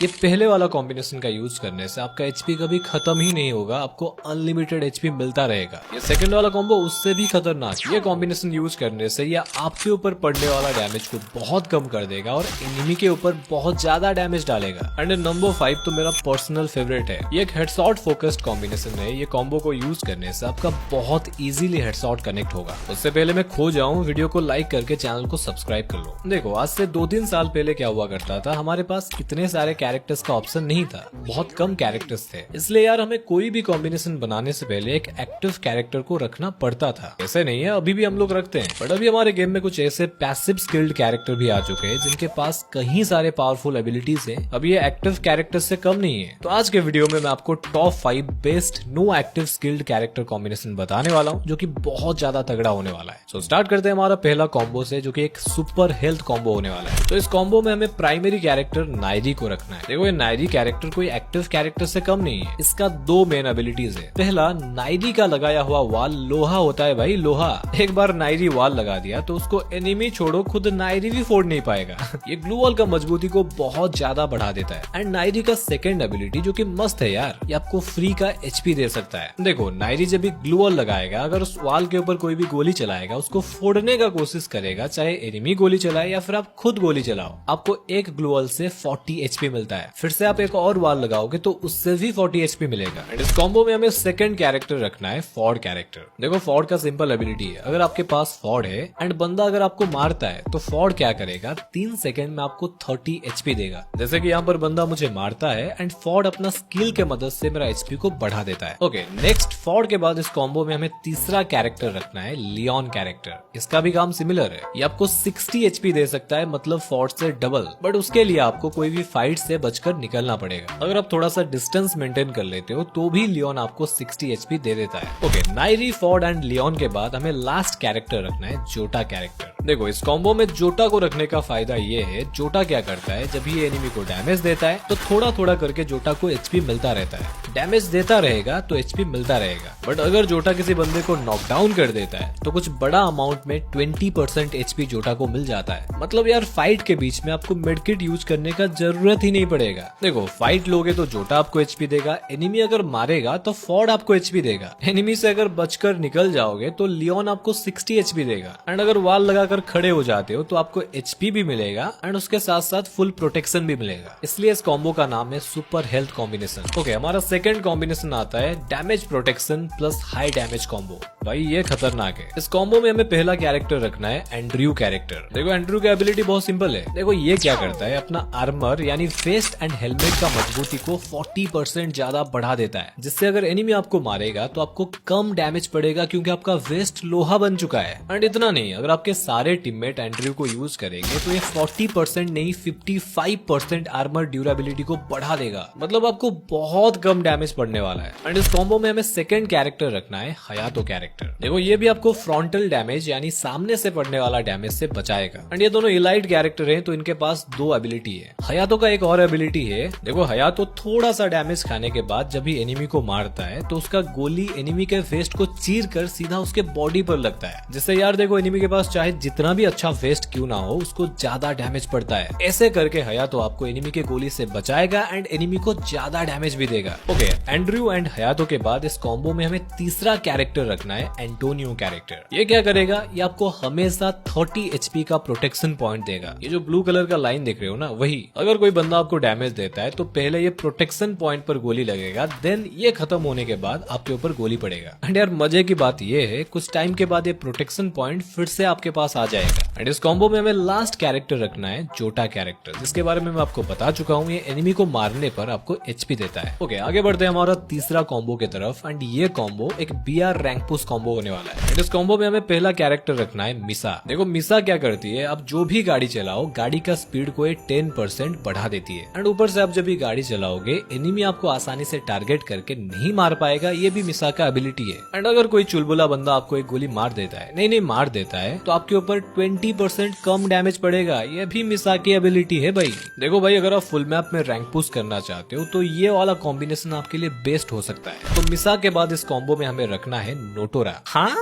ये पहले वाला कॉम्बिनेशन का यूज करने से आपका एचपी कभी खत्म ही नहीं होगा, आपको अनलिमिटेड एचपी मिलता रहेगा। ये सेकंड वाला कॉम्बो उससे भी खतरनाक। ये कॉम्बिनेशन यूज करने से ये आपके ऊपर पड़ने वाला डैमेज को बहुत कम कर देगा और एनिमी के ऊपर बहुत ज्यादा डैमेज डालेगा। एंड नंबर 5 तो मेरा पर्सनल फेवरेट है। ये एक हेडशॉट फोकस्ड कॉम्बिनेशन है। ये कॉम्बो को यूज करने से आपका बहुत इजीली हेडशॉट कनेक्ट होगा। उससे पहले मैं खो जाऊं, वीडियो को लाइक करके चैनल को सब्सक्राइब कर लो। देखो आज से 2-3 साल पहले क्या हुआ करता था, हमारे पास इतने सारे कैरेक्टर्स का ऑप्शन नहीं था, बहुत कम कैरेक्टर्स थे। इसलिए यार हमें कोई भी कॉम्बिनेशन बनाने से पहले एक एक्टिव कैरेक्टर को रखना पड़ता था। ऐसे नहीं है, अभी भी हम लोग रखते हैं, बट अभी हमारे गेम में कुछ ऐसे पैसिव स्किल्ड कैरेक्टर भी आ चुके हैं जिनके पास कहीं सारे पावरफुल एबिलिटीज है। अब ये एक्टिव कैरेक्टर से कम नहीं है। तो आज के वीडियो में मैं आपको top 5 best no active skilled character combination बताने वाला हूँ, जो कि बहुत ज्यादा तगड़ा होने वाला है। सो स्टार्ट करते हैं हमारा पहला कॉम्बो से, जो कि एक सुपर हेल्थ कॉम्बो होने वाला है। तो इस कॉम्बो में हमें प्राइमरी कैरेक्टर नायरी को रखना है। देखो ये नायरी कैरेक्टर कोई एक्टिव कैरेक्टर से कम नहीं है। इसका 2 मेन एबिलिटीज है। पहला, नायरी का लगाया हुआ वाल लोहा होता है भाई, लोहा। एक बार नायरी वाल लगा दिया तो उसको एनिमी छोड़ो, खुद नायरी भी फोड़ नहीं पाएगा। ये ग्लू वॉल का मजबूती को बहुत ज्यादा बढ़ा देता है। एंड नायरी का सेकंड एबिलिटी जो कि मस्त है यार, ये आपको फ्री का एचपी दे सकता है। देखो नायरी जब भी ग्लू वॉल लगाएगा, अगर उस वाल के ऊपर कोई भी गोली चलाएगा, उसको फोड़ने का कोशिश करेगा, चाहे एनिमी गोली चलाए या फिर आप खुद गोली चलाओ, आपको एक ग्लू वॉल से 40 एचपी मिलता है। फिर से आप एक और वाल लगाओगे तो उससे भी 40 एचपी मिलेगा। एंड इस कॉम्बो में हमें सेकंड कैरेक्टर रखना है, फॉर्ड कैरेक्टर। देखो फॉर्ड का सिंपल एबिलिटी है, अगर आपके पास फॉर्ड है एंड बंदा अगर आपको मारता है तो फॉर्ड क्या करेगा, 3 सेकंड में आपको 30 एचपी देगा। जैसे कि यहाँ पर बंदा मुझे मारता है एंड फॉर्ड अपना स्किल के मदद से मेरा एचपी को बढ़ा देता है। ओके नेक्स्ट, फॉर्ड के बाद इस कॉम्बो में हमें तीसरा कैरेक्टर रखना है, लियोन कैरेक्टर। इसका भी काम सिमिलर है, ये आपको 60 एचपी दे सकता है, मतलब फॉर्ड से डबल। बट उसके लिए आपको कोई भी फाइट से बचकर निकलना पड़ेगा। अगर आप थोड़ा सा डिस्टेंस मेंटेन कर लेते हो तो भी लियोन आपको 60 एचपी दे देता है। Okay Nairi, Ford and Leon के बाद हमें लास्ट कैरेक्टर रखना है, जोटा कैरेक्टर। देखो इस कॉम्बो में जोटा को रखने का फायदा ये है, जोटा क्या करता है, जब ये एनिमी को डैमेज देता है तो थोड़ा थोड़ा करके जोटा को एचपी मिलता रहता है। डैमेज देता रहेगा तो एचपी मिलता रहेगा। बट अगर जोटा किसी बंदे को नॉकडाउन कर देता है तो कुछ बड़ा अमाउंट में 20% एचपी जोटा को मिल जाता है। मतलब यार फाइट के बीच में आपको मेडकिट यूज करने का जरूरत ही नहीं पड़ेगा। देखो फाइट लोगे तो जोटा आपको एचपी देगा, एनिमी अगर मारेगा तो फॉर्ड आपको एचपी देगा, एनिमी से अगर बचकर निकल जाओगे तो लियोन आपको 60 एचपी देगा। एंड अगर वाल लगाकर खड़े हो जाते हो तो आपको एचपी भी मिलेगा एंड उसके साथ साथ फुल प्रोटेक्शन भी मिलेगा। इसलिए इस कॉम्बो का नाम है सुपर हेल्थ कॉम्बिनेशन। ओके हमारा सेकंड कॉम्बिनेशन आता है, damage protection plus high damage combo. भाई ये खतरनाक है। इस कॉम्बो में हमें पहला कैरेक्टर रखना है, एंड्रयू कैरेक्टर। देखो एंड्रयू की एबिलिटी बहुत सिंपल है। देखो ये क्या करता है, अपना आर्मर यानी वेस्ट एंड हेलमेट का मजबूती को 40% ज्यादा बढ़ा देता है, जिससे अगर एनिमी आपको मारेगा तो आपको कम डैमेज पड़ेगा क्योंकि आपका वेस्ट लोहा बन चुका है। एंड इतना नहीं, अगर आपके सारे टीममेट एंड्रयू को यूज करेंगे तो ये 40% नहीं 55% आर्मर ड्यूरेबिलिटी को बढ़ा देगा। मतलब आपको बहुत कम डैमेज पड़ने वाला है। एंड इस कॉम्बो में हमें सेकंड कैरेक्टर रखना है, हयातो कैरेक्टर। देखो ये भी आपको फ्रंटल डैमेज यानी सामने से पड़ने वाला डैमेज से बचाएगा। एंड ये दोनों इलाइट कैरेक्टर हैं तो इनके पास 2 एबिलिटी है। हयातो का एक और एबिलिटी है, देखो हयातो थोड़ा सा डैमेज खाने के बाद जब भी एनिमी को मारता है तो उसका गोली एनिमी के वेस्ट को चीर कर सीधा उसके बॉडी पर लगता है, जिससे यार देखो एनिमी के पास चाहे जितना भी अच्छा वेस्ट क्यों ना हो उसको ज्यादा डैमेज पड़ता है। ऐसे करके हयातो आपको एनिमी के गोली से बचाएगा एंड एनिमी को ज्यादा डैमेज भी देगा। ओके एंड्रयू एंड हयातो के बाद इस कॉम्बो में हमें तीसरा कैरेक्टर रखना है, एंटोनियो कैरेक्टर। ये क्या करेगा, ये आपको हमेशा 30 एचपी का प्रोटेक्शन पॉइंट देगा। ये जो ब्लू कलर का लाइन देख रहे हो ना, वही। अगर कोई बंदा आपको डैमेज देता है तो पहले ये प्रोटेक्शन पॉइंट पर गोली लगेगा, देन ये खत्म होने के बाद आपके ऊपर गोली पड़ेगा। एंड यार मजे की बात ये है, कुछ टाइम के बाद ये प्रोटेक्शन पॉइंट फिर से आपके पास आ जाएगा। एंड इस कॉम्बो में हमें लास्ट कैरेक्टर रखना है, जोटा कैरेक्टर, जिसके बारे में मैं आपको बता चुका हूँ। ये एनिमी को मारने पर आपको एचपी देता है। ओके आगे बढ़ते हैं हमारा तीसरा कॉम्बो की तरफ। एंड ये कॉम्बो एक बीआर रैंक पुश कॉम्बो होने वाला है। एंड इस कॉम्बो में हमें पहला कैरेक्टर रखना है, मिसा। देखो मिसा क्या करती है, आप जो भी गाड़ी चलाओ गाड़ी का स्पीड को 10% बढ़ा देती है। एंड ऊपर से आप जब भी गाड़ी चलाओगे एनिमी आपको आसानी से टारगेट करके नहीं मार पाएगा, ये भी मिसा का एबिलिटी है। एंड अगर कोई चुलबुला बंदा आपको एक गोली मार देता है, नहीं मार देता है, तो आपके ऊपर 20% कम डैमेज पड़ेगा, ये भी मिसा की एबिलिटी है भाई। देखो भाई अगर आप फुल मैप में रैंक पुश करना चाहते हो तो ये वाला कॉम्बिनेशन आपके लिए बेस्ट हो सकता है। तो मिसा के बाद इस कॉम्बो में हमें रखना है नोटोरा। हाँ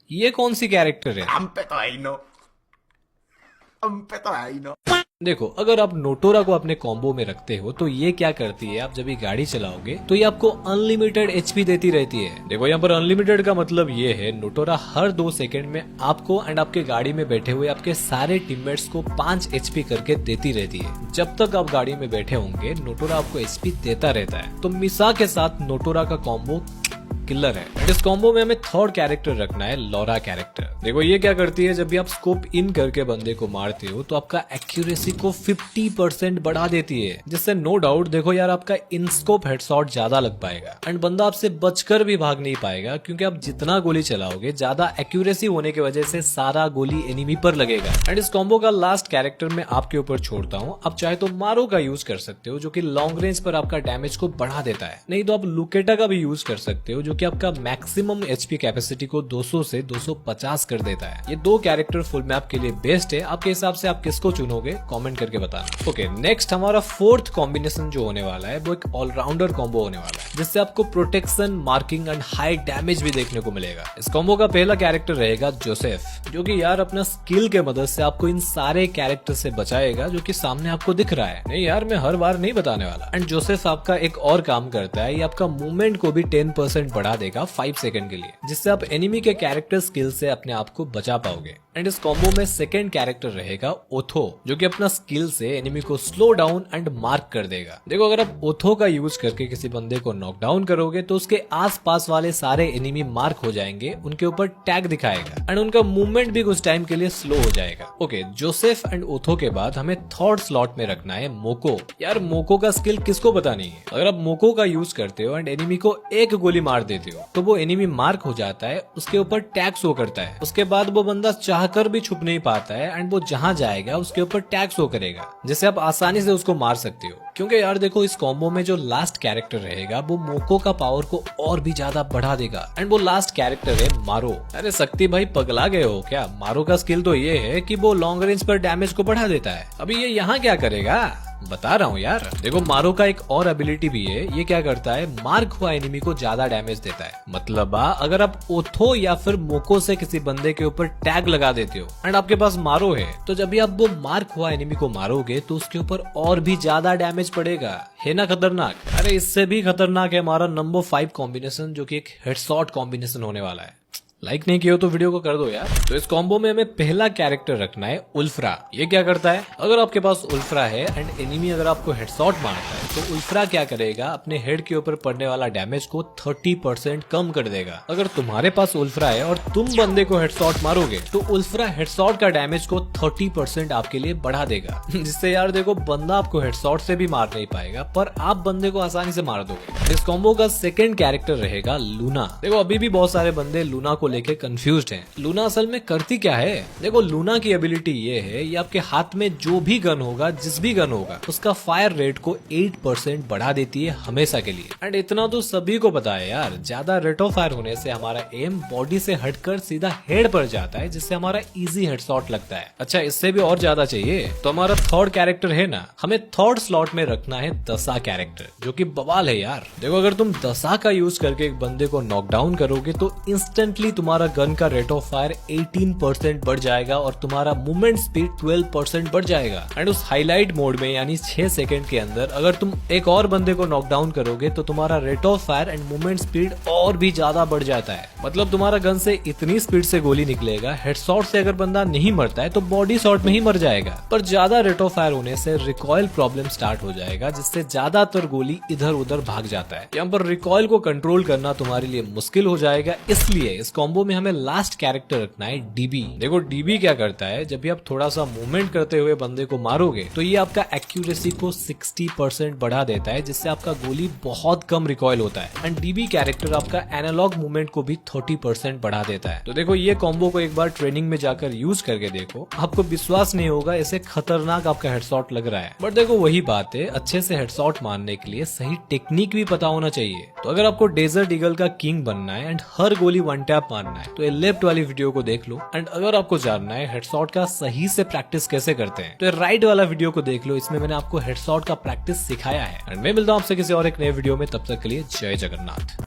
ये कौन सी कैरेक्टर है? हम पे तो आई नो देखो, अगर आप नोटोरा को अपने कॉम्बो में रखते हो तो ये क्या करती है, आप जब ये गाड़ी चलाओगे तो ये आपको अनलिमिटेड एचपी देती रहती है। देखो यहाँ पर अनलिमिटेड का मतलब ये है, नोटोरा हर 2 सेकंड में आपको एंड आपके गाड़ी में बैठे हुए आपके सारे टीममेट्स को 5 एचपी करके देती रहती है। जब तक आप गाड़ी में बैठे होंगे नोटोरा आपको एचपी देता रहता है। तो मिसा के साथ नोटोरा का कॉम्बो किलर है। इस कॉम्बो में हमें थर्ड कैरेक्टर रखना है, लॉरा कैरेक्टर। देखो ये क्या करती है, जब भी आप स्कोप इन करके बंदे को मारते हो तो आपका एक्यूरेसी को 50% बढ़ा देती है, जिससे नो डाउट देखो यार आपका इन स्कोप हेडशॉट ज्यादा लग पाएगा एंड बंदा आपसे बचकर भी भाग नहीं पाएगा, क्योंकि आप जितना गोली चलाओगे ज्यादा एक्यूरेसी होने की वजह से सारा गोली एनिमी पर लगेगा। एंड इस कॉम्बो का लास्ट कैरेक्टर मैं आपके ऊपर छोड़ता हूँ। आप चाहे तो मारो का यूज कर सकते हो, जो कि लॉन्ग रेंज पर आपका डैमेज को बढ़ा देता है। नहीं तो आप लुकेटा का भी यूज कर सकते हो, जो कि आपका मैक्सिमम एचपी कैपेसिटी को 200 से 250 कर देता है। ये 2 कैरेक्टर फुल मैप के लिए बेस्ट है। आपके हिसाब से आप किसको चुनोगे कमेंट करके बताना। ओके, नेक्स्ट हमारा फोर्थ कॉम्बिनेशन जो होने वाला है वो एक ऑलराउंडर कॉम्बो होने वाला है, जिससे आपको protection, marking and high damage भी देखने को मिलेगा। इस कॉम्बो का पहला कैरेक्टर रहेगा जोसेफ, जो कि यार अपना स्किल के मदद से आपको इन सारे कैरेक्टर से बचाएगा, जो कि सामने आपको दिख रहा है। नहीं यार, मैं हर बार नहीं बताने वाला। एंड जोसेफ आपका एक और काम करता है, ये आपका मूवमेंट को भी 10% बढ़ा देगा 5 सेकंड के लिए, जिससे आप एनिमी के कैरेक्टर स्किल से अपने आप को बचा पाओगे। एंड इस कॉम्बो में सेकंड कैरेक्टर रहेगा ओथो, जो कि अपना स्किल से एनिमी को स्लो डाउन एंड मार्क कर देगा। देखो, अगर आप ओथो का यूज करके किसी बंदे को नॉक डाउन करोगे तो उसके आसपास वाले सारे एनिमी मार्क हो जाएंगे, उनके ऊपर टैग दिखाएगा एंड उनका मूवमेंट भी कुछ टाइम के लिए स्लो हो जाएगा। ओके, जोसेफ एंड ओथो के बाद हमें थर्ड स्लॉट में रखना है मोको। यार मोको का स्किल किसको पता नहीं है। अगर आप मोको का यूज करते हो एंड एनिमी को एक गोली मार देते हो तो वो एनिमी मार्क हो जाता है, उसके ऊपर टैग शो करता है। उसके बाद वो बंदा चाहकर भी छुप नहीं पाता है एंड वो जहां जाएगा उसके ऊपर टैग शो करेगा, जिससे आप आसानी से उसको मार सकते हो। क्योंकि यार देखो, इस कॉम्बो में जो लास्ट कैरेक्टर रहेगा वो मोको का पावर को और भी ज्यादा बढ़ा देगा। एंड वो लास्ट कैरेक्टर है मारो। अरे शक्ति भाई, पगला गए हो क्या? मारो का स्किल तो ये है कि वो लॉन्ग रेंज पर डैमेज को बढ़ा देता है। अभी ये यहाँ क्या करेगा बता रहा हूँ यार। देखो, मारो का एक और एबिलिटी भी है। ये क्या करता है, मार्क हुआ एनिमी को ज्यादा डैमेज देता है। मतलब अगर आप ओथो या फिर मोको से किसी बंदे के ऊपर टैग लगा देते हो एंड आपके पास मारो है, तो जब भी आप वो मार्क हुआ एनिमी को मारोगे तो उसके ऊपर और भी ज्यादा डैमेज पड़ेगा। है ना खतरनाक? अरे इससे भी खतरनाक है हमारा नंबर 5 कॉम्बिनेशन, जो कि एक हेडशॉट कॉम्बिनेशन होने वाला है। लाइक नहीं किया हो तो वीडियो को कर दो यार। तो इस कॉम्बो में हमें पहला कैरेक्टर रखना है उल्फ्रा। ये क्या करता है, अगर आपके पास उल्फ्रा है एंड एनिमी अगर आपको हेडशॉट मारता है तो उल्फ्रा क्या करेगा, अपने हेड के ऊपर पड़ने वाला डैमेज को 30% कम कर देगा। अगर तुम्हारे पास उल्फ्रा है और तुम बंदे को हेडशॉट मारोगे तो उल्फ्रा हेडशॉट का डैमेज को 30% आपके लिए बढ़ा देगा, जिससे यार देखो बंदा आपको हेडशॉट से भी मार नहीं पाएगा, पर आप बंदे को आसानी से मार दोगे। इस कॉम्बो का सेकंड कैरेक्टर रहेगा लूना। देखो, अभी भी बहुत सारे बंदे लूना को लेके कंफ्यूज्ड हैं। लूना असल में करती क्या है? देखो, लूना की एबिलिटी ये है, ये आपके हाथ में जो भी गन होगा, जिस भी गन होगा, उसका फायर रेट को 8% बढ़ा देती है हमेशा के लिए। एंड इतना तो सभी को पता है यार, ज्यादा रेट ऑफ फायर होने से हमारा एम बॉडी से हटकर सीधा हेड पर जाता है, जिससे हमारा इजी हेडशॉट लगता है। अच्छा, इससे भी और ज्यादा चाहिए तो हमारा थर्ड कैरेक्टर है ना, हमें थर्ड स्लॉट में रखना है दशा कैरेक्टर, जो कि बवाल है यार। देखो, अगर तुम दशा का यूज करके एक बंदे को नॉकडाउन करोगे तो इंस्टेंटली तुम्हारा गन का रेट ऑफ फायर 18% बढ़ जाएगा और तुम्हारा मूवमेंट स्पीड 12% बढ़ जाएगा। एंड उस हाईलाइट मोड में यानी 6 सेकंड के अंदर अगर तुम एक और बंदे को नॉकडाउन करोगे तो तुम्हारा rate of fire and movement speed और भी ज्यादा बढ़ जाता है। मतलब तुम्हारा गन से इतनी स्पीड से गोली निकलेगा, हेडशॉट से अगर बंदा नहीं मरता है तो बॉडी शॉट में ही मर जाएगा। पर ज्यादा रेट ऑफ फायर होने से रिकॉइल प्रॉब्लम स्टार्ट हो जाएगा, जिससे ज्यादातर गोली इधर उधर भाग जाता है। यहाँ पर रिकॉइल को कंट्रोल करना तुम्हारे लिए मुश्किल हो जाएगा। इसलिए इस कॉम्बो में हमें लास्ट कैरेक्टर रखना है डीबी। देखो, डीबी क्या करता है, जब भी आप थोड़ा सा मूवमेंट करते हुए बंदे को मारोगे तो ये आपका एक्यूरेसी को 60% बढ़ा देता है, जिससे आपका गोली बहुत कम रिकॉइल होता है। एंड डीबी कैरेक्टर आपका एनालॉग मूवमेंट को भी 30% बढ़ा देता है। तो देखो, ये कॉम्बो को एक बार ट्रेनिंग में जाकर यूज करके देखो, आपको विश्वास नहीं होगा ऐसे खतरनाक आपका हेडशॉट लग रहा है। बट देखो, वही बात है, अच्छे से हेडशॉट मारने के लिए सही टेक्निक भी पता होना चाहिए। तो अगर आपको डेजर्ट ईगल का किंग बनना है एंड हर गोली वन टैप मारना है तो ये लेफ्ट वाली वीडियो को देख लो। एंड अगर आपको जानना है हेडशॉट का सही से प्रैक्टिस कैसे करते हैं तो ये राइट वाला वीडियो को देख लो, इसमें मैंने आपको हेडशॉट का प्रैक्टिस सिखाया है। एंड मैं मिलता हूँ आपसे किसी और एक नए वीडियो में, तब तक के लिए जय जगन्नाथ।